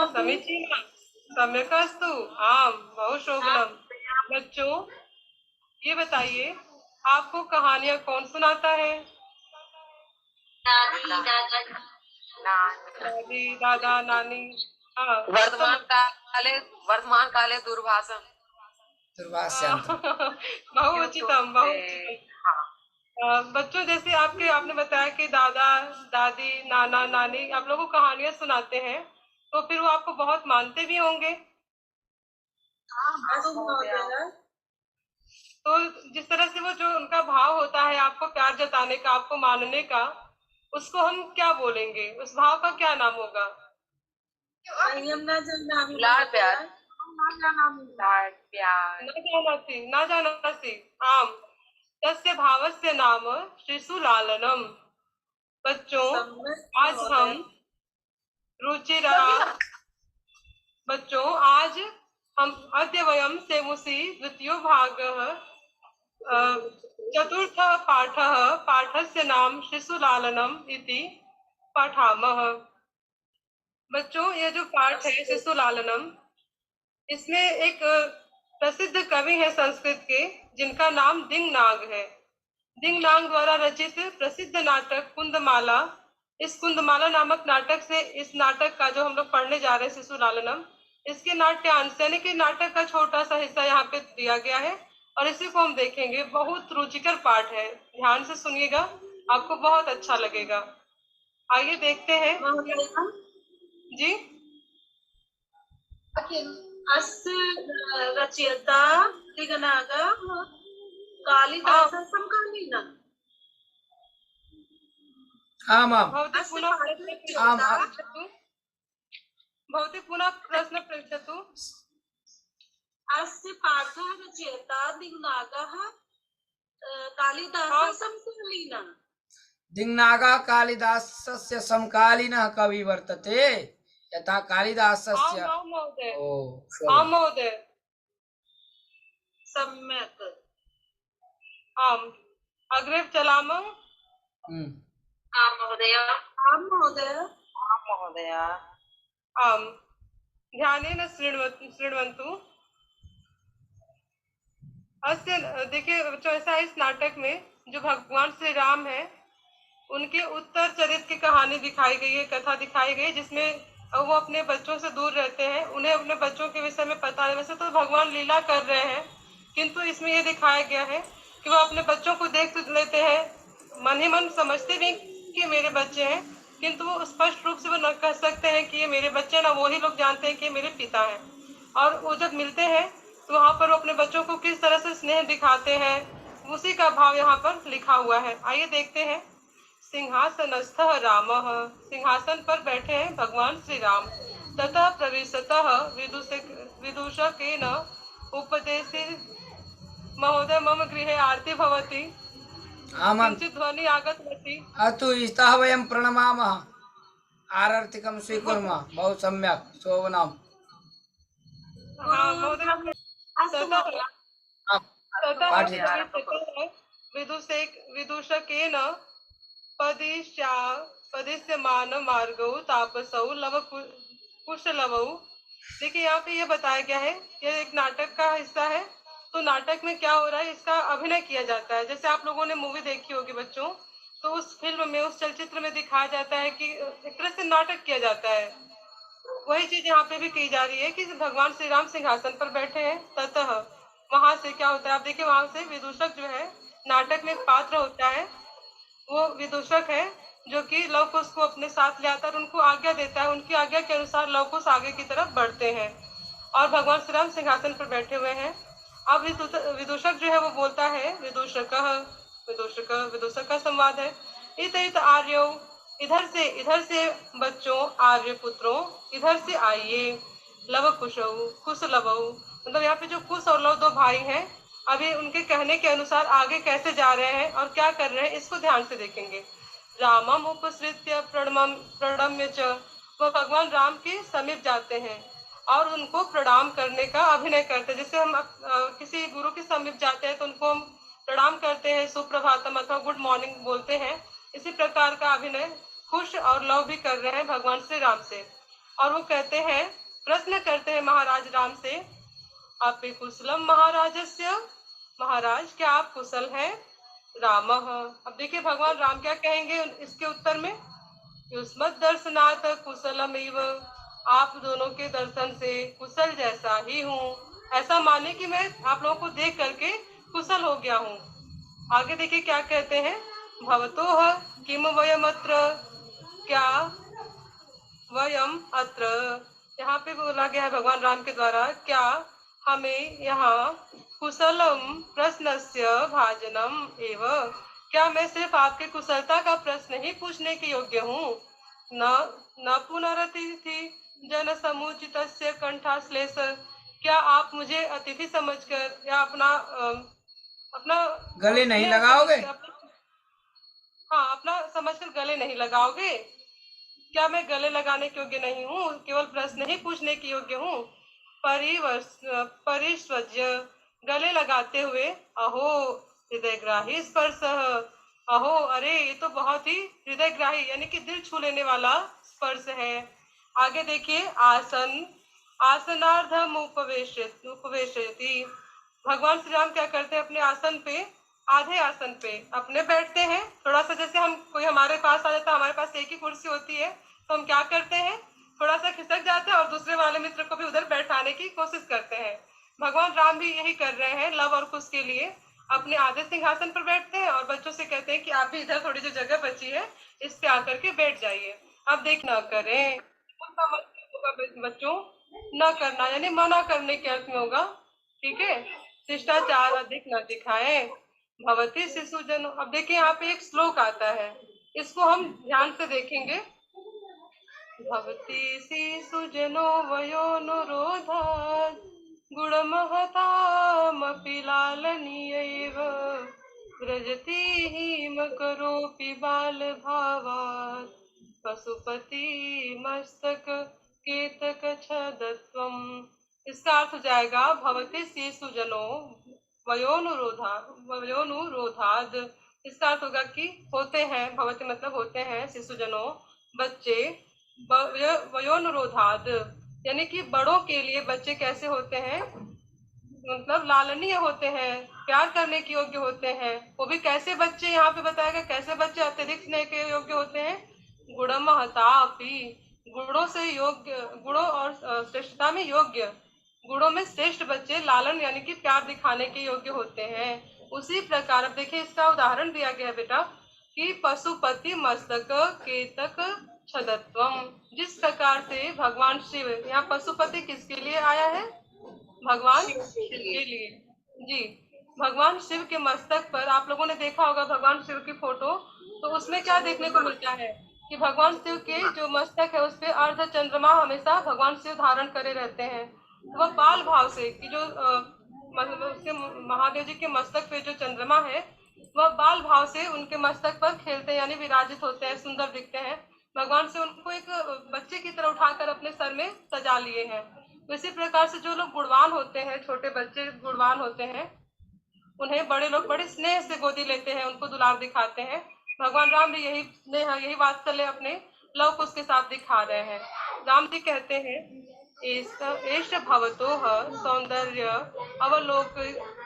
समीचीनं सम्यक् अस्तु। आम बहु शोभनम। बच्चों ये बताइए आपको कहानियां कौन सुनाता है? दादी दादा नानी। हाँ वर्तमान काले दूरभाषा बहु उचितम बहु उचितम। बच्चों जैसे आपने बताया कि दादा दादी नाना नानी आप लोगों को कहानियां सुनाते हैं, तो फिर वो आपको बहुत मानते भी होंगे। तो जिस तरह से वो जो उनका भाव होता है आपको प्यार जताने का, आपको मानने का, उसको हम क्या बोलेंगे? उस भाव का क्या नाम होगा? लाड प्यार। न जानासि आम तस्य भावस्य नाम शिशुलालनम। बच्चों आज हम रुचिरा बच्चों आज हम अद्य वयं सेमुसि द्वितीयो भागः चतुर्थ पाठस्य नाम शिशुलालनम इति पठामः। बच्चों ये जो पाठ है शिशुलालनम, इसमें एक प्रसिद्ध कवि है संस्कृत के जिनका नाम दिंगनाग है। दिंगनाग द्वारा रचित प्रसिद्ध नाटक कुंदमाला, इस कुंदमाला नामक नाटक से इस नाटक का जो हम लोग पढ़ने जा रहे हैं शिशुलालनम, इसके नाट्यांश यानी कि नाटक का छोटा सा हिस्सा यहाँ पे दिया गया है और इसी को हम देखेंगे। बहुत रुचिकर पाठ है, ध्यान से सुनिएगा, आपको बहुत अच्छा लगेगा। आइए देखते हैं जी। अस्य रचयिता दिंगनाग कालिदासः समकालीनः। भवती पुनः प्रश्न पृच्छतु। अस्य पाठः रचयिता दिंगनागः कालिदासः समकालीनः। दिंगनागः कालिदासस्य समकालीनः कवि वर्तते यथा कालिदासस्य। आम महोदय सम्यक्। आम अग्रे चलामः। आम महोदय। आम महोदय। आम महोदय। आम ध्यानेन शृण्वन्तु। अस्य देखिए बच्चों, ऐसा इस नाटक में जो भगवान श्री राम है उनके उत्तर चरित्र की कहानी दिखाई गई है, कथा दिखाई गई, जिसमें वो अपने बच्चों से दूर रहते हैं, उन्हें अपने बच्चों के विषय में पता है। वैसे तो भगवान लीला कर रहे हैं, किंतु इसमें ये दिखाया गया है कि वो अपने बच्चों को देख लेते हैं, मन ही मन समझते भी कि मेरे बच्चे हैं, किंतु वो स्पष्ट रूप से वो न कह सकते हैं कि ये मेरे बच्चे, ना वही लोग जानते हैं कि मेरे पिता हैं। और वो जब मिलते हैं तो वहाँ पर वो अपने बच्चों को किस तरह से स्नेह दिखाते हैं, उसी का भाव यहाँ पर लिखा हुआ है। आइए देखते हैं। सिंहासनस्थः रामः, सिंहासन पर बैठे हैं भगवान श्री राम। ततः प्रविशतः विदूषकेन उपदेशे महोदय मम गृहे आरती भवति। किंचित् ध्वनि आगतवती। अस्तु इतः वयं प्रणमामः, आरतिकं स्वीकुर्मः। बहु सम्यक् शोभनम्। विदूषकेन पदिश्यमान मार्गौ तापसौ लव कुशलवौ। देखिए यहाँ पे ये बताया गया है, ये एक नाटक का हिस्सा है। तो नाटक में क्या हो रहा है, इसका अभिनय किया जाता है। जैसे आप लोगों ने मूवी देखी होगी बच्चों, तो उस फिल्म में, उस चलचित्र में दिखाया जाता है कि एक तरह से नाटक किया जाता है। वही चीज यहाँ पे भी की जा रही है कि भगवान श्री राम सिंहासन पर बैठे हैं। ततः वहां से क्या होता है, आप देखिए, वहां से विदूषक जो है, नाटक में एक पात्र होता है, वो विदूषक है जो कि लव कुश को अपने साथ ले आता है और उनको आज्ञा देता है। उनकी आज्ञा के अनुसार लव कुश आगे की तरफ बढ़ते हैं और भगवान श्री राम सिंहासन पर बैठे हुए हैं। अब विदूषक जो है वो बोलता है, विदूषक का संवाद है। इत आर्यो, इधर से बच्चों, आर्य पुत्रों, इधर से आइए। लव कुशौ कुश लवौ, मतलब यहाँ पे जो कुश और लव दो भाई हैं, अभी उनके कहने के अनुसार आगे कैसे जा रहे हैं और क्या कर रहे हैं, इसको ध्यान से देखेंगे। रामम उपसृत्य प्रणम्य च, वो भगवान राम के समीप जाते हैं और उनको प्रणाम करने का अभिनय करते हैं। जैसे हम किसी गुरु के समीप जाते हैं तो उनको हम प्रणाम करते हैं, सुप्रभातम अथवा गुड मॉर्निंग बोलते हैं। इसी प्रकार का अभिनय खुश और लव भी कर रहे हैं भगवान श्री राम से। और वो कहते हैं, प्रश्न करते हैं महाराज राम से, अपि कुशलम महाराजस्य, महाराज क्या आप कुशल हैं? राम, अब देखिए भगवान राम क्या कहेंगे इसके उत्तर में, युष्मत् दर्शनात् कुशलमेव, आप दोनों के दर्शन से कुशल जैसा ही हूँ, ऐसा माने कि मैं आप लोगों को देख करके कुशल हो गया हूँ। आगे देखिए क्या कहते हैं, भवतोः किम वयमत्र, क्या वयम अत्र, यहाँ पे बोला गया है भगवान राम के द्वारा, क्या हमें यहाँ कुशलम प्रश्नस्य भाजनम एव, क्या मैं सिर्फ आपके कुशलता का प्रश्न ही पूछने के योग्य हूँ? न पुनरतिथि जन समुचितस्य कंठाश्लेष, क्या आप मुझे अतिथि समझकर या अपना गले नहीं स्नेह लगाओगे? हाँ, अपना समझकर गले नहीं लगाओगे? क्या मैं गले लगाने के योग्य नहीं हूँ, केवल प्रश्न ही पूछने के योग्य हूँ? परिस्वज्य, गले लगाते हुए, अहो हृदयग्राही स्पर्श, अहो अरे ये तो बहुत ही हृदयग्राही यानी कि दिल छू लेने वाला स्पर्श है। आगे देखिए, आसन आसनार्धम उपवेशति, भगवान श्री राम क्या करते हैं, अपने आसन पे, आधे आसन पे अपने बैठते हैं। थोड़ा सा जैसे हम कोई हमारे पास आ जाता है, हमारे पास एक ही कुर्सी होती है, तो हम क्या करते हैं, थोड़ा सा खिसक जाते हैं और दूसरे वाले मित्र को भी उधर बैठाने की कोशिश करते हैं। भगवान राम भी यही कर रहे हैं, लव और कुश के लिए अपने आधे सिंहासन पर बैठते हैं और बच्चों से कहते हैं कि आप भी इधर थोड़ी जो जगह बची है इस पे आकर के बैठ जाइए। अब देख ना करें, उनका मतलब होगा बच्चों न करना, यानी मना करने के अर्थ में होगा, ठीक है। शिष्टाचार अधिक न दिखाएं, भवती शिशु जनो, अब देखिए यहाँ पे एक श्लोक आता है, इसको हम ध्यान से देखेंगे। भवती शिशु जनो वयोनुरोधात् गुणमहतामपि लालनीयैव, व्रजति हिम करोपि बालभावात्, पशुपति मस्तक केतक छदत्वम्। इसका अर्थ हो जाएगा, भवती शिशु जनो वयोनुरोधाद, इसका अर्थ होगा कि होते हैं, भवती मतलब होते हैं, शिशु जनो बच्चे, वयोनुरोधाद यानी कि बड़ों के लिए बच्चे कैसे होते हैं, मतलब लालनीय होते हैं, प्यार करने के योग्य होते हैं। वो भी कैसे बच्चे, यहाँ पे बताया गया कैसे बच्चे अत्यधिक स्नेह के योग्य होते हैं, गुणमहतापि, गुणों से योग्य, गुणों और श्रेष्ठता में योग्य, गुणों में श्रेष्ठ बच्चे लालन यानी कि प्यार दिखाने के योग्य होते हैं। उसी प्रकार अब देखिए इसका उदाहरण दिया गया बेटा कि पशुपति मस्तक केतक छदत्वम, जिस प्रकार से भगवान शिव, यहाँ पशुपति किसके लिए आया है, भगवान शिव के लिए जी। भगवान शिव के मस्तक पर आप लोगों ने देखा होगा भगवान शिव की फोटो, तो उसमें क्या देखने को मिलता है कि भगवान शिव के जो मस्तक है उस पे अर्ध चंद्रमा हमेशा भगवान शिव धारण करे रहते हैं। तो वह बाल भाव से कि जो मतलब उसके महादेव जी के मस्तक पे जो चंद्रमा है वह बाल भाव से उनके मस्तक पर खेलते हैं, यानी विराजित होते हैं, सुंदर दिखते हैं। भगवान से उनको एक बच्चे की तरह उठाकर अपने सर में सजा लिए हैं। तो इसी प्रकार से जो लोग गुणवान होते हैं, छोटे बच्चे गुणवान होते हैं, उन्हें बड़े लोग बड़े स्नेह से गोदी लेते हैं, उनको दुलार दिखाते हैं। भगवान राम भी यही स्नेह, यही वात्सल्य अपने लव कुश के साथ दिखा रहे हैं। राम जी कहते हैं, एष भवतोः सौंदर्य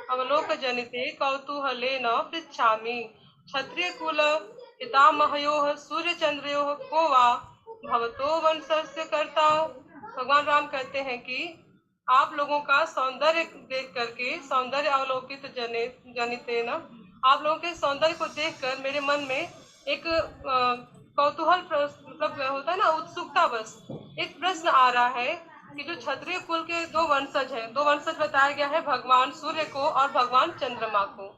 अवलोक जनिते कौतूहलेन पृच्छामि, क्षत्रिय कुल पितामहयोः सूर्य चंद्रयोः को वा भवतो वंशस्य कर्ता। भगवान राम कहते हैं कि आप लोगों का सौंदर्य देख करके, सौंदर्य अवलोकित जनिते न, आप लोगों के सौंदर्य को देखकर मेरे मन में एक कौतूहल मतलब होता है ना, उत्सुकता, बस एक प्रश्न आ रहा है कि जो क्षत्रिय कुल के दो वंशज हैं, दो वंशज बताया गया है, भगवान सूर्य को और भगवान चंद्रमा को।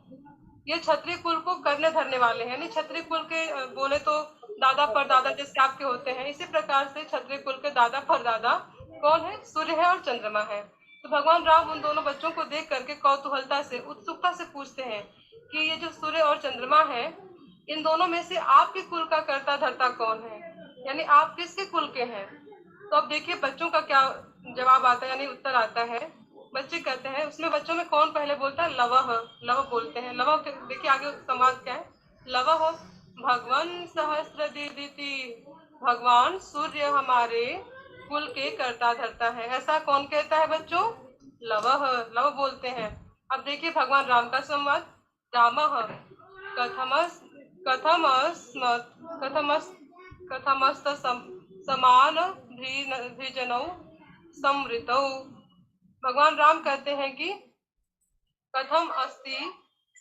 ये क्षत्रिय कुल को करने धरने वाले हैं, यानी क्षत्रिय कुल के बोले तो दादा परदादा जैसे आपके होते हैं, इसी प्रकार से क्षत्रिय कुल के दादा परदादा कौन है, सूर्य है और चंद्रमा है। तो भगवान राम उन दोनों बच्चों को देख करके कौतूहलता से, उत्सुकता से पूछते हैं कि ये जो सूर्य और चंद्रमा है, इन दोनों में से आपके कुल का कर्ता धर्ता कौन है, यानी आप किसके कुल के हैं। तो अब देखिए बच्चों का क्या जवाब आता है, यानी उत्तर आता है। बच्चे कहते हैं, उसमें बच्चों में कौन पहले बोलता है, लवः, लव बोलते हैं। लव देखिए आगे संवाद क्या है, लवः भगवान सहस्रदीदिति, भगवान सूर्य हमारे कुल के कर्ता धर्ता है। ऐसा कौन कहता है बच्चों? लवः, लव बोलते हैं। अब देखिए भगवान राम का संवाद। रामः कथमस् कथमस्मत् कथमस् कथमस्त समान भीजनौ समृतौ। भगवान राम कहते हैं कि कथम अस्ति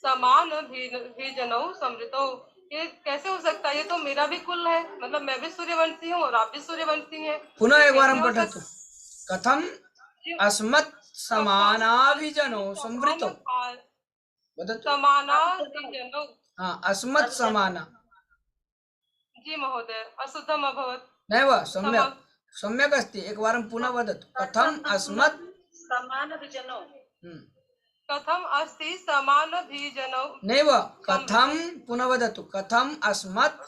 समान भीजनौ समृतौ, ये कैसे हो सकता है? ये तो मेरा भी कुल है, मतलब मैं भी सूर्यवंशी हूँ और आप भी सूर्यवंशी हैं। पुनः एक बार हम कैसे हो पठतु। कथम अस्मत् समानाभिजनौ समृतौ। वदतु। समानाभिजनौ। हाँ, अस्मत् समाना। जी महोदय, अशुद्धम अभवत्। नैव, सम्यक् सम्यक् अस्ति। एकवारं पुनः वदतु। कथम अस्मत् समानभिजनौ। कथम अस्ति समानभिजनौ। नैव, कथम, पुनः वदतु। कथम अस्मत्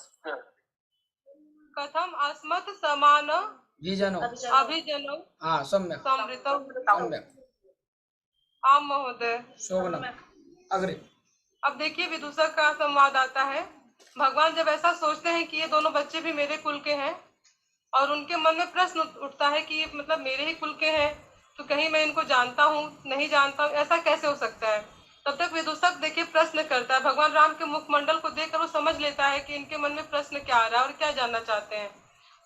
समान भिजनौ। अभिजनौ। हाँ, सम्यक् समृतौ। सम्यक्। आम महोदय। शोभनम्। अग्रे। अब देखिए विदूषक का संवाद आता है। भगवान जब ऐसा सोचते हैं कि ये दोनों बच्चे भी मेरे कुल के हैं और उनके मन में प्रश्न उठता है कि ये मतलब मेरे ही कुल के हैं, तो कहीं मैं इनको जानता हूँ, नहीं जानता हूँ, ऐसा कैसे हो सकता है? तब तक विदूषक देखिए प्रश्न करता है। भगवान राम के मुखमंडल को देखकर वो समझ लेता है कि इनके मन में प्रश्न क्या आ रहा है और क्या जानना चाहते हैं।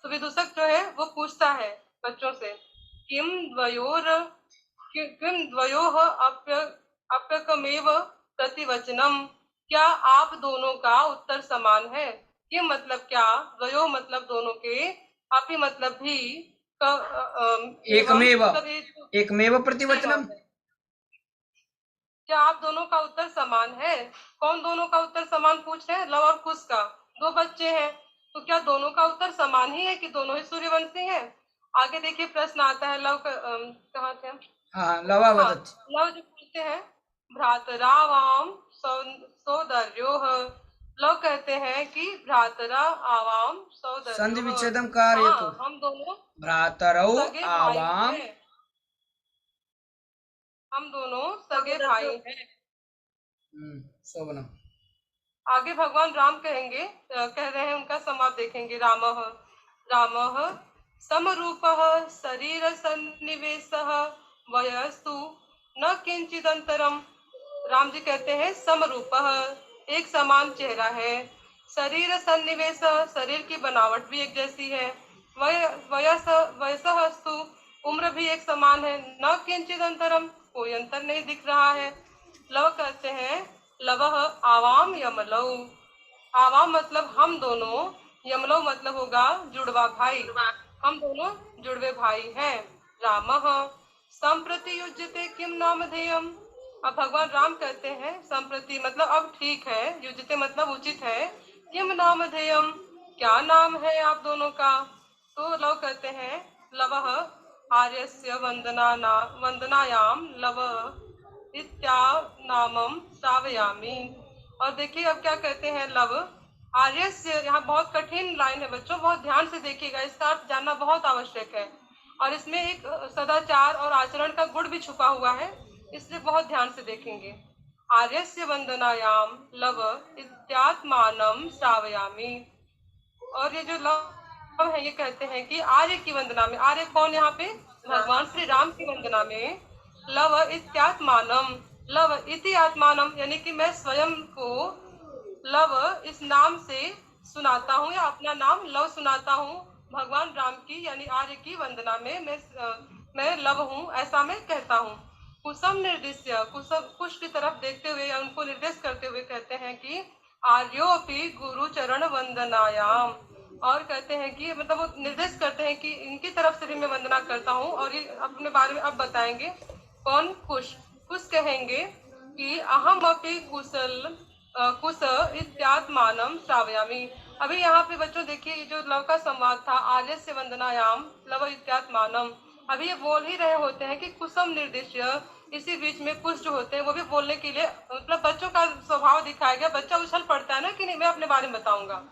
तो विदूषक जो है वो पूछता है बच्चों से, किम द्वयोः अप्यकमेव प्रतिवचनम, क्या आप दोनों का उत्तर समान है? किम मतलब क्या, द्वयो मतलब दोनों के, अपि मतलब भी, एकमेव मतलब एकमेव प्रतिवचनम। क्या आप दोनों का उत्तर समान है? कौन दोनों का उत्तर समान पूछ रहे हैं? लव और कुश का, दो बच्चे हैं, तो क्या दोनों का उत्तर समान ही है कि दोनों ही सूर्यवंशी हैं? आगे देखिए प्रश्न आता है। लव कहाँ थे हम? हाँ, लवा वदति। लव जो पूछते हैं, भ्रातरावाम सौदर्योः। लव कहते हैं कि भ्रातरा आवाम सौदर्योः, संधि विच्छेदम कारयतु। हाँ, हम दोनों भ्रातरौ सगे भाई आवाम, हैं। हम दोनों सगे भाई हैं। शोभनम्। आगे भगवान राम कहेंगे, कह रहे हैं, उनका संवाद देखेंगे। रामः रामः समरूपः शरीर सन्निवेशः वयस्तु न किंचिदंतरम। राम जी कहते हैं समरूपः, एक समान चेहरा है। शरीर सन्निवेश, शरीर की बनावट भी एक जैसी है। वयसः अस्तु, उम्र भी एक समान है। न किंचित अंतरम, कोई अंतर नहीं दिख रहा है। लव कहते हैं लवः आवाम यमलौ। आवाम मतलब हम दोनों, यमलौ मतलब होगा जुड़वा भाई। हम दोनों जुड़वे भाई हैं। रामः संप्रति युज्यते किम नामधेयम। अब भगवान राम कहते हैं संप्रति मतलब अब ठीक है, युज्यते मतलब उचित है, किम नामधेयम, क्या नाम है आप दोनों का? तो लव कहते हैं लवः आर्यस्य वंदनायाम लव इत्या नामम श्रावयामि। और देखिए अब क्या कहते हैं लव आर्यस्य। यहाँ बहुत कठिन लाइन है बच्चों, बहुत ध्यान से देखिएगा, इसका अर्थ जानना बहुत आवश्यक है और इसमें एक सदाचार और आचरण का गुण भी छुपा हुआ है, इसलिए बहुत ध्यान से देखेंगे। आर्यस्य वंदनायाम लव इत्यात्मानम श्रावयामि। और ये जो लव है ये कहते हैं कि आर्य की वंदना में, आर्य कौन यहाँ पे? भगवान श्री राम की वंदना में लव इत्यात्मानम, लव इति आत्मानम यानी कि मैं स्वयं को लव इस नाम से सुनाता हूँ या अपना नाम लव सुनाता हूँ भगवान राम की यानी आर्य की वंदना में। मैं लव हूँ, ऐसा मैं कहता हूँ। कुसम निर्दिश्य, कुश की तरफ देखते हुए या उनको निर्देश करते हुए कहते हैं कि आर्योपि गुरु चरण वंदनायाम। और कहते हैं कि मतलब वो निर्देश करते हैं कि इनकी तरफ से भी मैं वंदना करता हूँ। और ये अपने बारे में अब बताएंगे। कौन? कुश कहेंगे कि अहम अपि कुश इत्यात्मानम श्रावयामि। अभी यहाँ पे बच्चों देखिए ये जो लव का संवाद था, आर्य से वंदनायाम लव इत्यात्मानम, अभी ये बोल ही रहे होते हैं कि कुसम निर्दिश्य। इसी बीच में कुछ जो होते हैं वो भी बोलने के लिए मतलब बच्चों का स्वभाव दिखाया गया। बच्चा उछल पड़ता है ना कि नहीं मैं अपने बारे में बताऊंगा,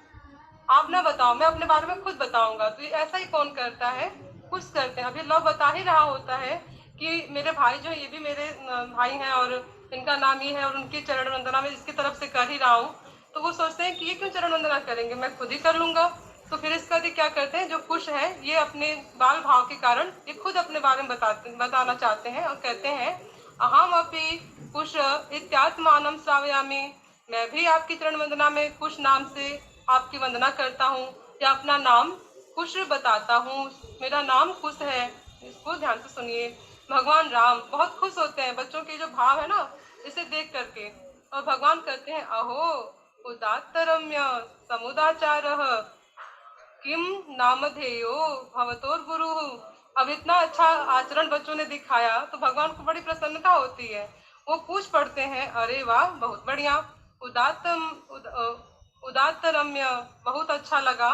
आप ना बताओ, मैं अपने बारे में खुद बताऊंगा। तो ऐसा ही कौन करता है? कुछ करते हैं। अभी लव बता ही रहा होता है कि मेरे भाई जो ये भी मेरे भाई हैं और इनका नाम ये है और उनकी चरण वंदना में इसकी तरफ से कर ही रहा हूँ। तो वो सोचते हैं कि ये क्यों चरण वंदना करेंगे, मैं खुद ही कर लूंगा। तो फिर इसका क्या करते हैं, जो कुश है ये अपने बाल भाव के कारण ये खुद अपने बारे में बताना चाहते हैं और कहते हैं अहम अपि कुश इत्यात्मानम श्रावयामि, मैं भी आपकी चरण वंदना में कुश नाम से आपकी वंदना करता हूँ या अपना नाम कुश बताता हूँ, मेरा नाम कुश है। इसको ध्यान से सुनिए। भगवान राम बहुत खुश होते हैं बच्चों के जो भाव है ना इसे देख करके, और भगवान कहते हैं अहो उदात्तरम्य समुदाचारः किम नामधेयो भवतोर गुरु। अब इतना अच्छा आचरण बच्चों ने दिखाया तो भगवान को बड़ी प्रसन्नता होती है। वो पूछ पढ़ते हैं अरे वाह बहुत बढ़िया, उदात्तरम्य बहुत अच्छा लगा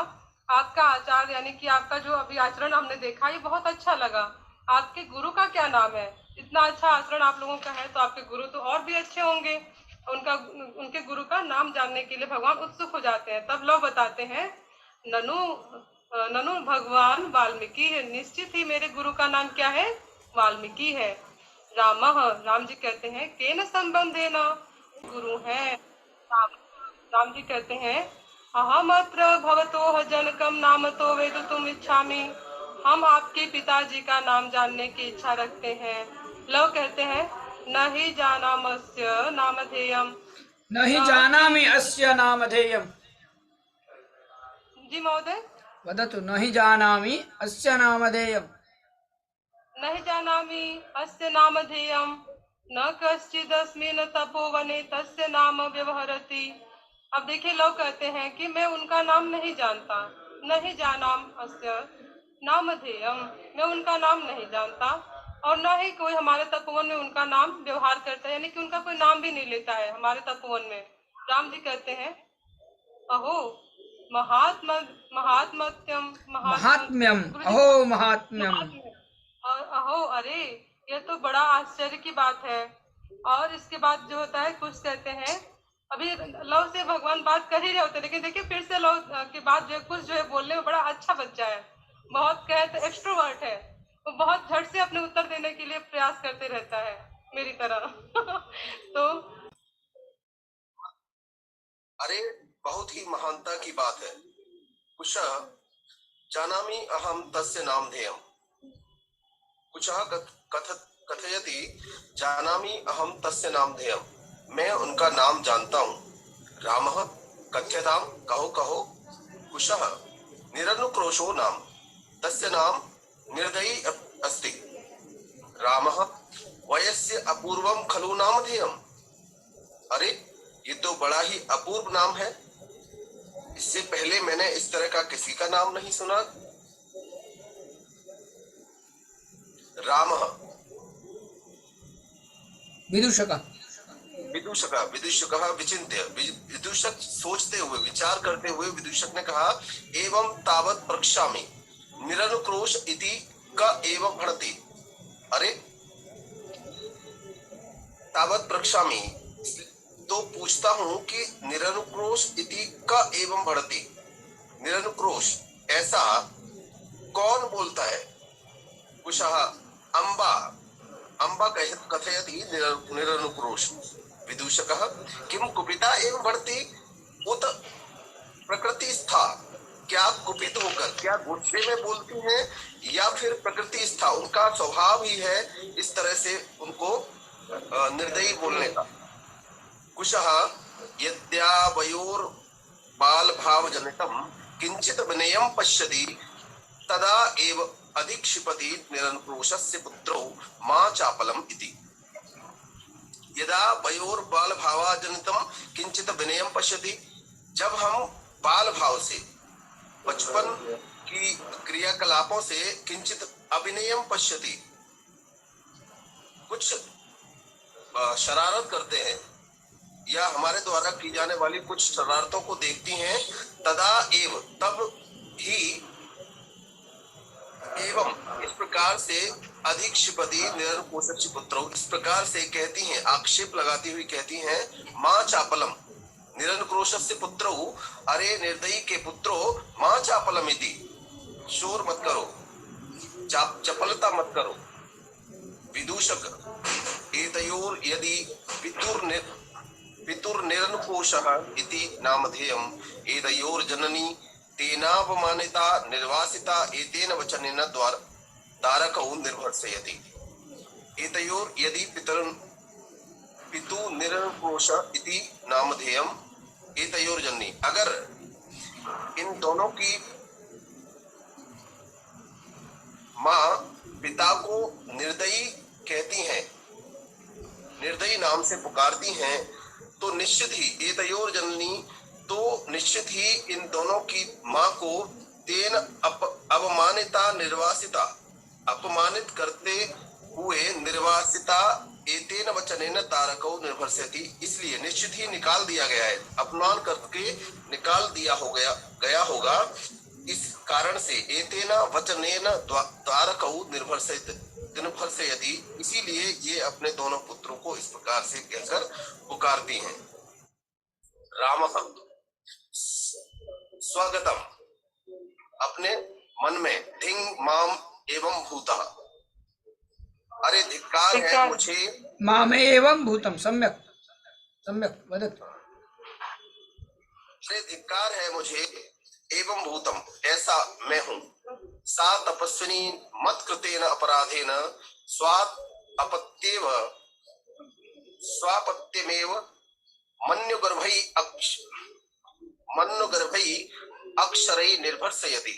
आपका आचार, यानी कि आपका जो अभी आचरण हमने देखा ये बहुत अच्छा लगा। आपके गुरु का क्या नाम है? इतना अच्छा आचरण आप लोगों का है तो आपके गुरु तो और भी अच्छे होंगे। उनके गुरु का नाम जानने के लिए भगवान उत्सुक हो जाते हैं। तब लोग बताते हैं ननु ननु भगवान वाल्मीकि है, निश्चित ही मेरे गुरु का नाम क्या है? वाल्मीकि है। राम जी कहते हैं केन संबंधेन, गुरु है राम जी कहते हैं अहमत्र भवतोः जनकम नामतो वेदितुम इच्छामि, हम आपके पिताजी का नाम जानने की इच्छा रखते हैं। लोग कहते हैं न ही जानामस्य नामधेयम, न हि जानामि अस्य नामधेयम्। जी महोदय। वदतु। न हि जानामि अस्य नामधेयम्। न हि जानामि अस्य नामधेयम् न कश्चिदस्मिन् तपोवने तस्य नाम व्यवहरति। अब देखिए लोग कहते हैं कि मैं उनका नाम नहीं जानता, नहीं जानाम अस्य नामधेयम, मैं उनका नाम नहीं जानता, और न ही कोई हमारे तपोवन में उनका नाम व्यवहार करता है, यानी कि उनका कोई नाम भी नहीं लेता है हमारे तपोवन में। राम जी कहते हैं अहो महात्म्यम अहो महात्म्यम। और अहो अरे यह तो बड़ा आश्चर्य की बात है। और इसके बाद जो होता है कुछ कहते हैं, अभी लव से भगवान बात कर ही रहे होते, लेकिन देखिए फिर से लव के बाद जो है कुछ जो है बोलने में बड़ा अच्छा बच्चा है, बहुत कहते एक्सट्रोवर्ट है, वो बहुत झट से अपने उत्तर देने के लिए प्रयास करते रहता है मेरी तरह। तो अरे बहुत ही महानता की बात है। कुशः जानामि अहम तस्य नामधेयम्, कुशः कथयति जानामि अहम तस्य नामधेयम्, मैं उनका नाम जानता हूँ। रामः कथ्यताम, कहो कहो। कुशः निरनुक्रोशो नाम, तस्य नाम निर्दयी अस्ति। रामः वयस्य अपूर्वम खलु नामधेयम्, अरे ये तो बड़ा ही अपूर्व नाम है, इससे पहले मैंने इस तरह का किसी का नाम नहीं सुना। रामः विदूषकः विचिन्त्य, विदूषक सोचते हुए विचार करते हुए विदूषक ने कहा एवं तावत् प्रक्ष्यामि निरनुक्रोश इति क एव भणति। अरे तावत् प्रक्ष्यामि तो पूछता हूं कि निरनुक्रोश इति क एवं बढ़ती, निरनुक्रोश ऐसा कौन बोलता है? कुशः अम्बा कथयति निरनुक्रोश। विदूषकः किम कुपिता एवं बढ़ती उत प्रकृति स्था, क्या कुपित होकर, क्या गुस्से में बोलती हैं या फिर प्रकृति स्था, उनका स्वभाव ही है इस तरह से उनको निर्दयी बोलने का। कुशः यद्यावयोर बाल भाव जनितम किंचित विनयम पश्यति तदा एव अधिक्षिपति निरनुक्रोशस्य पुत्रो मां चापलम इति। यदा वयोर बाल भावाजनितम किंचित विनयम पश्यति, जब हम बाल भाव से, बचपन की क्रियाकलापों से किंचित अविनयम पश्यति, कुछ शरारत करते हैं या हमारे द्वारा की जाने वाली कुछ शरारतों को देखती हैं, तदा एव तब ही, एवं इस प्रकार से अधिक्षिपति निरनुक्रोशस्य पुत्रो, इस प्रकार से कहती हैं, आक्षेप लगाती हुई कहती हैं मां चापलम निरनुक्रोशस्य पुत्रो, अरे निर्दयी के पुत्रो मां चापलम इति, शोर मत करो, चपलता मत करो। विदूषक एतयोर यदि पितुर्निरनुकोशः इति नामधेयम् एतयोर्जननी तेनापमानिता निर्वासिता एतेन वचनेन तारकौ निर्भर्सयति। एतयोर् यदि पितुर्निरनुकोश इति नामधेयम् एतयोर्जननी, अगर इन दोनों की माँ पिता को निर्दयी कहती हैं, निर्दयी नाम से पुकारती हैं, तो निश्चित ही एतयोर जननी, तो निश्चित ही इन दोनों की माँ को तेन अवमानिता निर्वासिता, अपमानित करते हुए निर्वासिता एतेन वचनेन तारकौ निर्भर्सयति, इसलिए निश्चित ही निकाल दिया गया है, अपमान करके निकाल दिया गया होगा। इस कारण से एतेन वचनेन तारकौ निर्भर्सयति, इसीलिए ये अपने दोनों पुत्रों को इस प्रकार से कहकर पुकारती हैं। रामः स्वगतम, अपने मन में, धिंग माम एवं भूतः, अरे धिक्कार है मुझे, मामे एवं भूतम, सम्यक सम्यक वदतु। अरे धिक्कार है मुझे, एवं भूतम, ऐसा मैं हूँ। सा तपस्विनी मत कृतेन अपराधेन स्वापत्यमेव मन्युगर्भै अक्षरै निर्भर्सयति।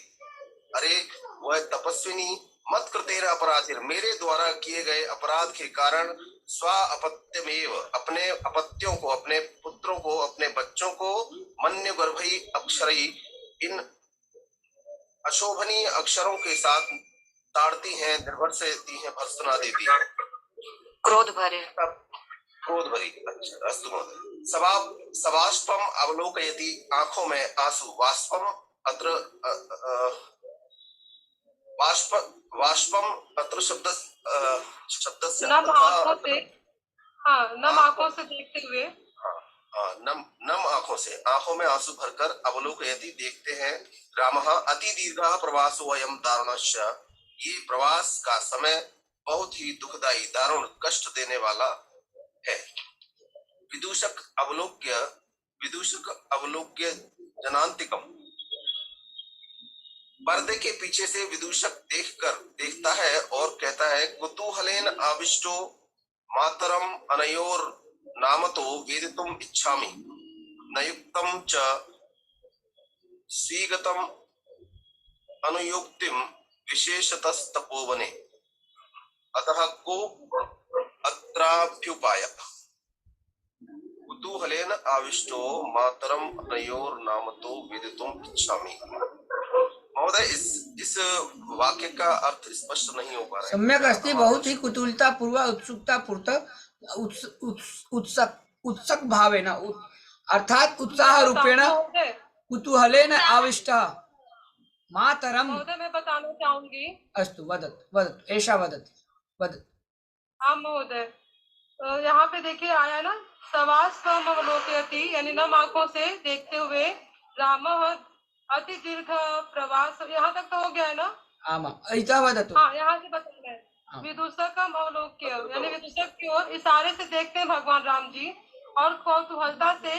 अरे वह तपस्विनी मत कृतेन अपराधेन, मेरे द्वारा किए गए अपराध के कारण स्वापत्यमेव, अपने अपत्यों को, अपने पुत्रों को, अपने बच्चों को मन्युगर्भै अक्षरै, इन अशोभनीय अक्षरों के साथ ताड़ती हैं, निर्भर्सयति हैं, भर्त्सना देती हैं, क्रोध भरे। क्रोध भरी। अच्छा, अस्तु महोदय। सबाष्पम अवलोकयति, आंखों में आंसू, वाष्पम अत्र वाष्पम अत्र शब्द से नम आंखों से, हाँ, नम आंखों से देखते हुए, नम आंखों से, आंखों में आंसू भरकर अवलोकयति, देखते हैं। रामः अति दीर्घः प्रवासो अयं दारुणस्य, ये प्रवास का समय बहुत ही दुखदायी, दारुण, कष्ट देने वाला है। विदूषक अवलोक्य जनांतिकम, पर्दे के पीछे से विदूषक देखता है और कहता है, कुतूहलेन आविष्टो मातरम अनयोर नामतो वेदितुम इच्छामि, नयुक्तम च स्वीगतम अनुयुक्तिम विशेषतस्तपोवने, अतः को अत्राभ्युपायः। कुतूहलेन आविष्टो मातरम अनयोर नामतो वेदितुम इच्छामि। महोदय, इस वाक्य का अर्थ स्पष्ट नहीं हो पा रहा है। सम्यक अस्ति, बहुत ही कुतूहलता पूर्वक, उत्सुकता पूर्वक, उत्सुक भावेन, अर्थात उत्साह रूपेण, कुतूहलेन आविष्टः मातरम। महोदय मैं बताना चाहूंगी। अस्तु, वदतु, एषा वदतु। हाँ महोदय, यहाँ पे देखिए आया ना, सवास्वम अवलोकयति, यानी नम आंखों से देखते हुए, रामः अति दीर्घ प्रवास, यहाँ तक तो हो गया है ना? आमा, ऐसा वदतु। हाँ, यहाँ से बताना है। विदूषकम अवलोक्य, यानी विदूषक की ओर इशारे से देखते हैं भगवान राम जी, और कौतूहलता से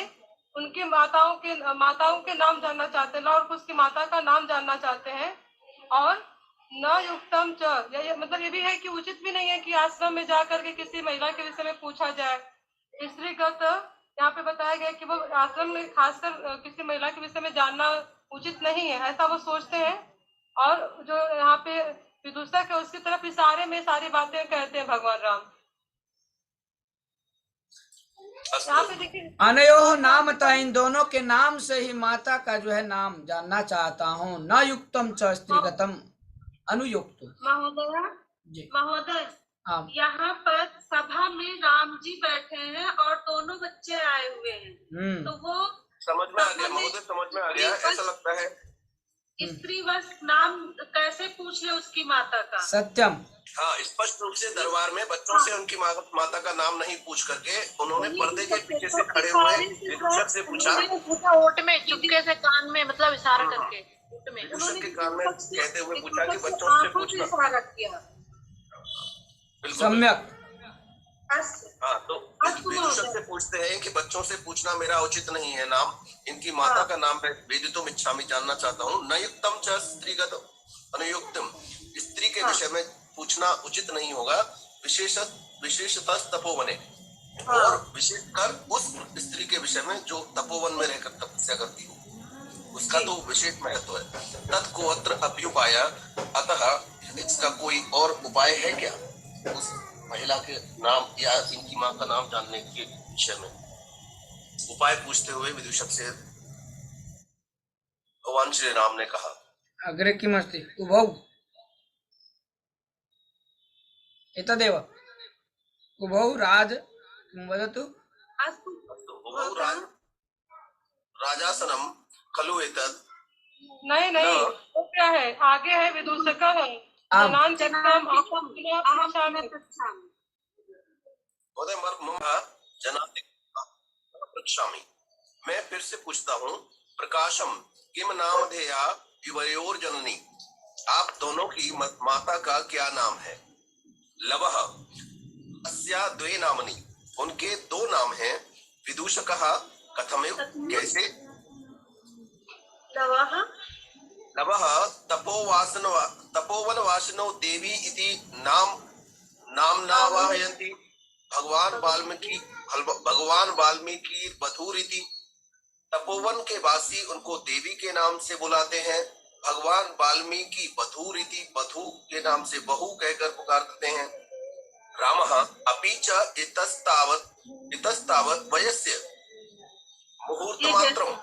उनकी माताओं के नाम जानना चाहते हैं, और उसकी माता का नाम जानना चाहते हैं। और न युक्तम च, मतलब ये भी है कि उचित भी नहीं है कि आश्रम में जाकर के किसी महिला के विषय में पूछा जाए। स्त्रीगत यहाँ पे बताया गया कि वो आश्रम में खासकर किसी महिला के विषय में जानना उचित नहीं है, ऐसा वो सोचते हैं। और जो यहाँ पे विदूषक है उसकी तरफ इशारे में सारी बातें कहते हैं भगवान राम। यहाँ पे देखिए, अनयोः नामतः, इन दोनों के नाम से ही माता का जो है नाम जानना चाहता हूँ। न युक्तम च स्त्रीगतम अनुयुक्त। महोदय, यहाँ पर सभा में राम जी बैठे हैं और दोनों बच्चे आए हुए हैं, तो वो समझ में आ गया महोदय, समझ में आ गया। ऐसा लगता है स्त्रीवश नाम कैसे पूछ ले उसकी माता का। सत्यम। हाँ, स्पष्ट रूप से दरबार में बच्चों से उनकी माता का नाम नहीं पूछ करके उन्होंने पर्दे के पीछे से खड़े हुए विदूषक से पूछा, ओट में चुपके से कान में, मतलब इशारा करके ओट में विदूषक के कान में कहते हुए पूछा कि बच्चों से पूछना। इशारा किया। बिल्कुल सम्यक। हाँ, तो विदूषक से पूछते हैं कि बच्चों से पूछना मेरा उचित नहीं है नाम, इनकी माता का नाम है वेदितुम इच्छामि, जानना चाहता हूँ। न युक्तम च स्त्रीगत अनुयुक्तम, स्त्री के विषय में पूछना उचित नहीं होगा, विशेषतः तपोवने, और विशेषकर उस स्त्री के विषय में जो तपोवन में रहकर तपस्या करती हो, उसका तो विशेष महत्व है। तत्को अत्र अभ्युपाय, अतः इसका कोई और उपाय है क्या उस महिला के नाम या इनकी मां का नाम जानने के विषय में? उपाय पूछते हुए विदूषक से भगवान श्री राम ने कहा। अग्रे किमस्ति उभौ एतदेव उभौ राज किं वदतु? उभौ राजासनम खलु एतद्? नहीं नहीं, वो क्या है, आगे है विदूषका है। जनान चक्राम अहम पृच्छामि। महोदय मम जनान पृच्छामि, मैं फिर से पूछता हूँ। प्रकाशम किम नामधेया युवयोर जननी, आप दोनों की माता का क्या नाम है? लवः अस्या द्वे नामनि, उनके दो नाम हैं। विदूषकः कथमेव, कैसे? लवः तपोवन वासिनो देवी इति नामनावाहयन्ति, भगवान वाल्मीकि बधूरिति। तपोवन के वासी उनको देवी के नाम से बुलाते हैं, भगवान वाल्मीकि बधूरिति, बधू के नाम से बहू कहकर पुकारते हैं। रामः अपि च इतस्तावत् वयस्य मुहूर्तमात्रम्,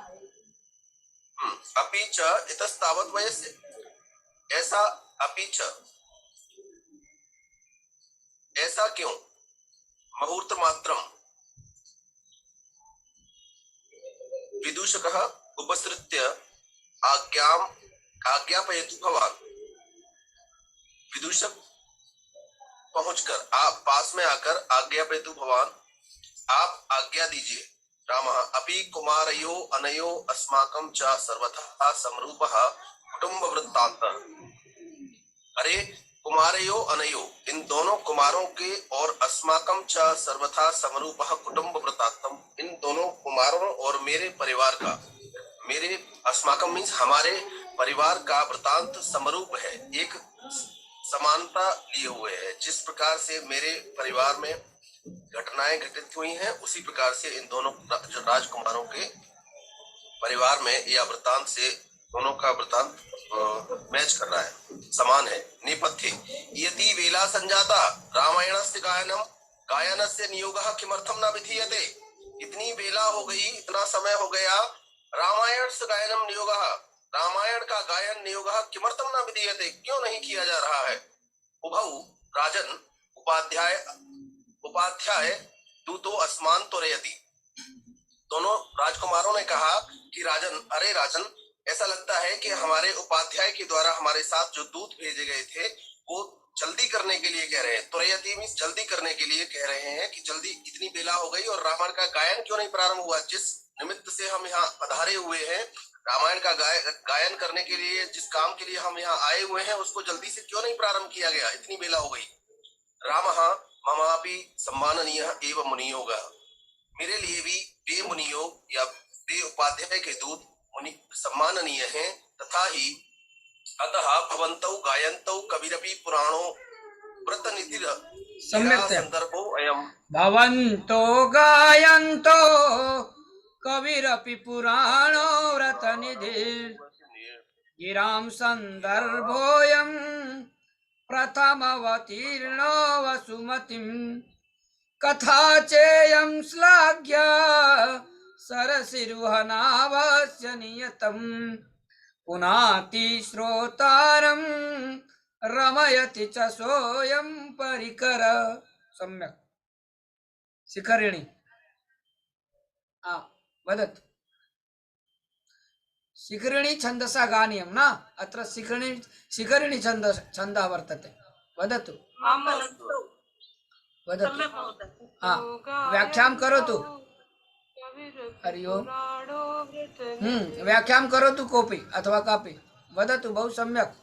अपि च इतस्तावत् वयस्य, ऐसा अपि च, ऐसा क्यों? मुहूर्त मात्रम। विदूषकः उपसृत्य आज्ञापयतु भवान्, विदूषक पहुंचकर आप पास में आकर आज्ञापयतु भवान्, आप आज्ञा दीजिए। रामः अपि कुमारयो अनयो अस्माकं च सर्वथा समरूपः कुटुंब वृत्तान्तः, अरे कुमारयो अनयो, इन दोनों कुमारों के, और अस्माकं च सर्वथा समरूपः कुटुंब वृत्तान्तम, इन दोनों कुमारों और मेरे परिवार का, मेरे अस्माकं मीन्स हमारे परिवार का वृत्तांत समरूप है, एक समानता लिए हुए है। जिस प्रकार से मेरे परिवार में घटनाएं घटित हुई हैं, उसी प्रकार से इन दोनों राजकुमारों के परिवार में या वृत्तांत से दोनों का वृत्तांत मैच कर रहा है, समान है। नेपथ्ये यदि वेला संजाता रामायणस्य गायनस्य नियोगः किमर्थम न विधीयते, इतनी वेला हो गई, इतना समय हो गया, रामायण से गायनम नियोगः, रामायण का गायन नियोगः किमर्थम न विधीयते, क्यों नहीं किया जा रहा है? उभौ राजन उपाध्याय दूतो अस्मान त्वरयति, दोनों राजकुमारों ने कहा कि राजन, अरे राजन, ऐसा लगता है कि हमारे उपाध्याय के द्वारा हमारे साथ जो दूत भेजे गए थे वो जल्दी करने के लिए कह रहे हैं। त्वरयति मीन्स जल्दी करने के लिए कह रहे हैं कि जल्दी, इतनी बेला हो गई और रामायण का गायन क्यों नहीं प्रारंभ हुआ? जिस निमित्त से हम यहाँ पधारे हुए हैं, रामायण का गायन करने के लिए, जिस काम के लिए हम यहाँ आए हुए हैं, उसको जल्दी से क्यों नहीं प्रारंभ किया गया? इतनी बेला हो गई। रामः ममापि सम्माननीयः एव मुनियोगः, मेरे लिए भी वे मुनियोग या वे उपाध्याय के दूत सम्माननीय हैं। तथा ही अतः भवन्तौ गायन्तौ कविरपि पुराणो व्रतनिधिर संदर्भो अयम्, भवन्तो गायन्तो कविरपि पुराणो व्रतनिधिर् गिरां संदर्भोऽयं प्रथमवतीर्णो वसुमतिं, कथा चेयं श्लाघ्या सरसिरुहनावस्य नियतम्, पुनाति श्रोतारं रमयति च सोऽयं परिकर। सम्यक्। शिखरिणी वदतु। शिखरिणी छन्दसा गानीयं न? अत्र शिखरिणी छन्दः वर्तते। वदतु वदतु। व्याख्यां करोतु। हरि ओम्। व्याख्यां करोतु कोऽपि अथवा कापि। वदतु, बहु सम्यक्।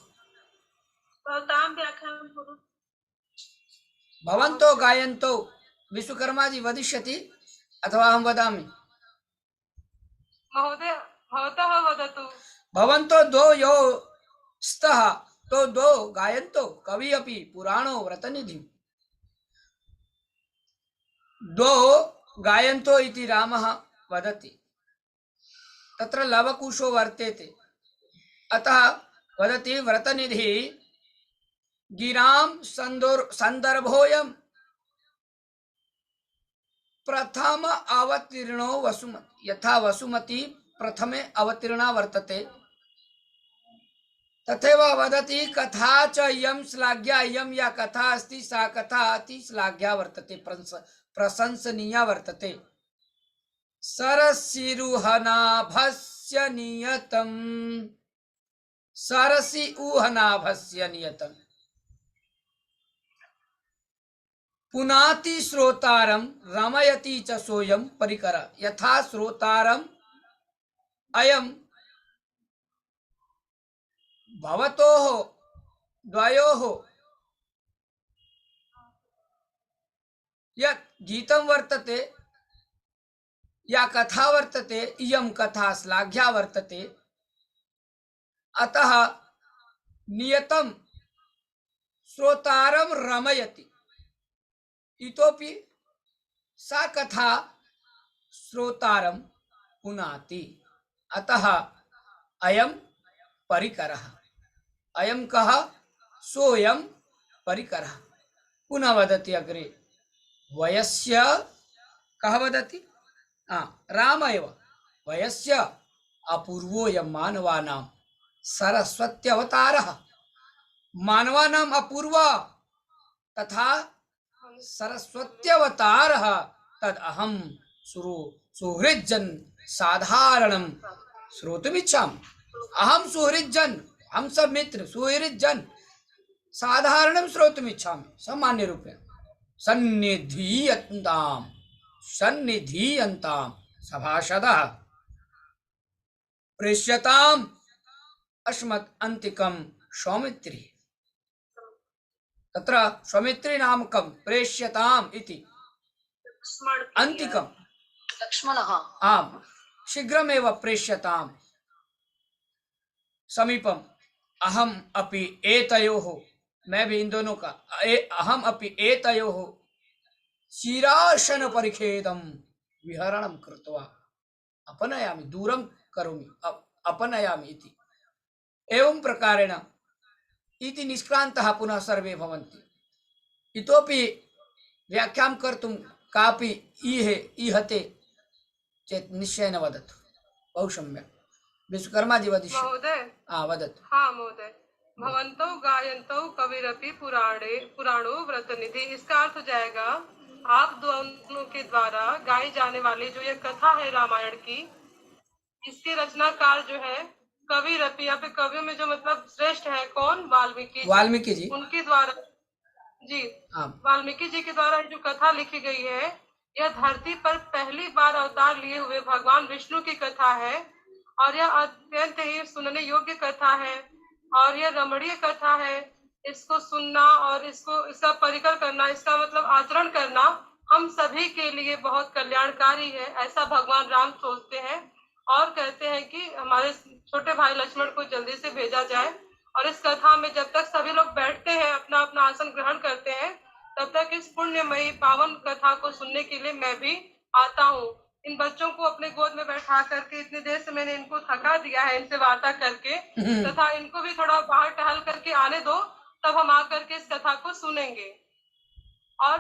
भवन्तो गायन्तो विश्वकर्मा जी वदिष्यति अथवा अहं वदामि? महोदय भवतः वदतु। भवन्तो दो यो स्तः तो दो गायन्तो कवि अपि पुराणो व्रतनिधिम्। दो गायन्तो इति रामः वदति, तत्र लवकुशो वर्तेते, अतः वदति व्रतनिधि गिरां संदर्भोऽयं प्रथम अवतीर्णो वसुमति। यथा वसुमती प्रथमे अवतीर्णा वर्तते, तथैव वदति कथा च इयं श्लाघ्या। इयं या कथा अस्ति सा कथा अति श्लाघ्या वर्तते, प्रशंसनीया वर्तते। सरसिरुहनाभस्य नियतम्, सरसि उहनाभस्य नियतम्, पुनाति श्रोतारं रमयति च सोऽयं परिकर। यथा श्रोतारं अयं भवतोः द्वयोः यत् गीतं वर्तते या कथा वर्तते, इयं कथा श्लाघ्या वर्तते, अतः नियतं श्रोतारं रमयति। इतोपि सा कथा श्रोतारं पुनाति, अतः अयं परिकरः। अयं कः? सोऽयं परिकरः। पुनः वदति अग्रे, वयस्य कः वदति? राम एव। वयस्य अपूर्वोऽयं मानवानां सरस्वत्यवतारः। मानवानाम् अपूर्व तथा सरस्वत्यवतारः तद अहं सुहृज्जन साधारणं श्रोतुमिच्छामि। अहं सुहृज्जन, हम सब मित्र सुहृज्जन साधारणं श्रोतुमिच्छामि, सामान्य रूपेण। सन्निधीयन्तां सभासदः प्रेष्यताम् अस्मत् अन्तिकं सौमित्री। तत्र सौमित्री नामकं प्रेष्यताम् इति अन्तिकं लक्ष्मणः आम् शीघ्रमेव प्रेष्यताम् समीपम्। अहम् अपि एतयोः, मैं भी इन दोनों का, अहम् अपि एतयोः शिरासन परिखेदं विहरणं कृत्वा अपनयामि, दूरं करोमि, अपनयामि इति। एवं प्रकारेण इति निष्क्रान्तः पुनः सर्वे भवन्ति। इतोपि व्याख्यां कर्तुं कापि ईहते चेत् निश्चयेन वदतु। बहु सम्यक्। विश्वकर्मा जी वदिष्यति। महोदय वदतु। हाँ महोदय, भवन्तौ गायन्तौ कविरपि पुराणो व्रतनिधि। इसका अर्थ हो जाएगा आप दोनों के द्वारा गाई जाने वाली जो ये कथा है रामायण की, इसके रचनाकार जो है कविरपि, यहाँ पे कवियों में जो मतलब श्रेष्ठ है कौन? वाल्मीकि जी। उनके द्वारा जी, वाल्मीकि जी के द्वारा जो कथा लिखी गई है, यह धरती पर पहली बार अवतार लिए हुए भगवान विष्णु की कथा है और यह अत्यंत ही सुनने योग्य कथा है और यह रमणीय कथा है। इसको सुनना और इसका परिकर करना, इसका मतलब आचरण करना हम सभी के लिए बहुत कल्याणकारी है, ऐसा भगवान राम सोचते हैं और कहते हैं कि हमारे छोटे भाई लक्ष्मण को जल्दी से भेजा जाए। और इस कथा में जब तक सभी लोग बैठते हैं, अपना अपना आसन ग्रहण करते हैं, तब तक इस पुण्यमयी पावन कथा को सुनने के लिए मैं भी आता हूँ। इन बच्चों को अपने गोद में बैठा करके इतनी देर से मैंने इनको थका दिया है इनसे वार्ता करके, तथा इनको भी थोड़ा बाहर टहल करके आने दो, तब हम आकर के इस कथा को सुनेंगे। और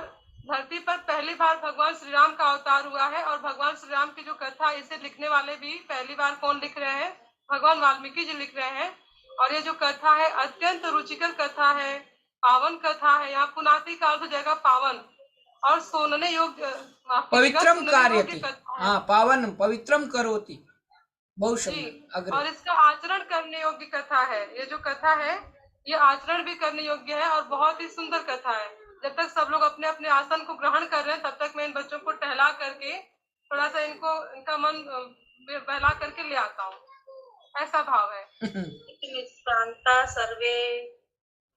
धरती पर पहली बार भगवान श्री राम का अवतार हुआ है और भगवान श्री राम की जो कथा, इसे लिखने वाले भी पहली बार कौन लिख रहे हैं? भगवान वाल्मीकि जी लिख रहे हैं। और ये जो कथा है अत्यंत रुचिकर कथा है, पावन कथा है। यहाँ पुनाति का अर्थ हो जाएगा पावन और सुनने योग्य, पवित्रम कार्यति। पावन पवित्रम करोति। बहुत सही। और इसका आचरण करने योग्य कथा है। ये जो कथा है ये आचरण भी करने योग्य है और बहुत ही सुंदर कथा है। जब तक सब लोग अपने अपने आसन को ग्रहण कर रहे हैं, तब तक मैं इन बच्चों को टहला करके थोड़ा सा इनका मन बहला करके ले आता हूँ, ऐसा भाव है। निष्कांता सर्वे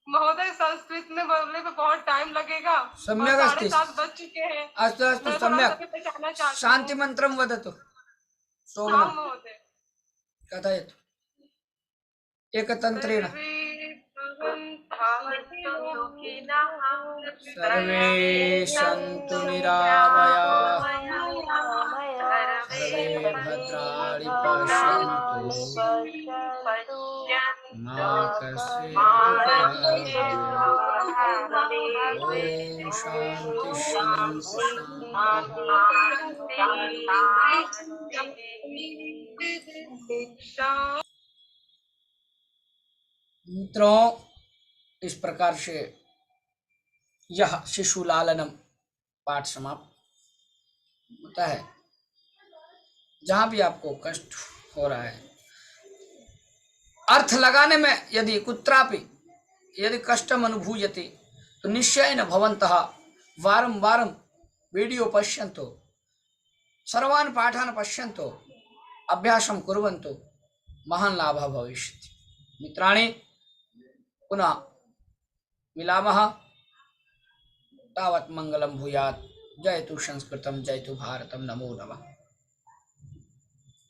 महोदय संस्कृत में बोलने में बहुत टाइम लगेगा। सम्यक् और अस्ति। 7:30 बज चुके हैं। अस्तु अस्तु मैं थोड़ा सम्यक्। सा पहचानना चाहती हूँ। शान्तिमन्त्रं वदतु। हाँ शोभनं महोदय। कथयतु एकतन्त्रेण। सर्वे सन्तु निरामयाः सर्वे भद्राणि पश्यन्तु मा कश्चित् दुःखभाग् भवेत्। ॐ शान्ति शान्ति। मित्रों, इस प्रकार से यह शिशु लालनम पाठ समाप्त होता है। जहां भी आपको कष्ट हो रहा है, अर्थ लगाने में यदि कुत्रापि यदि कष्टम अनुभूयते तो निश्चयेन भवन्तः वारं वारं वीडियो पश्यन्तु, सर्वान् पाठान् पश्यन्तु, अभ्यासं कुर्वन्तु, महान् लाभः भविष्यति। मित्राणि, पुनः मिलामः। तावत् मंगलं भूयात्। जयतु संस्कृतं, जयतु भारतं। नमो नमः।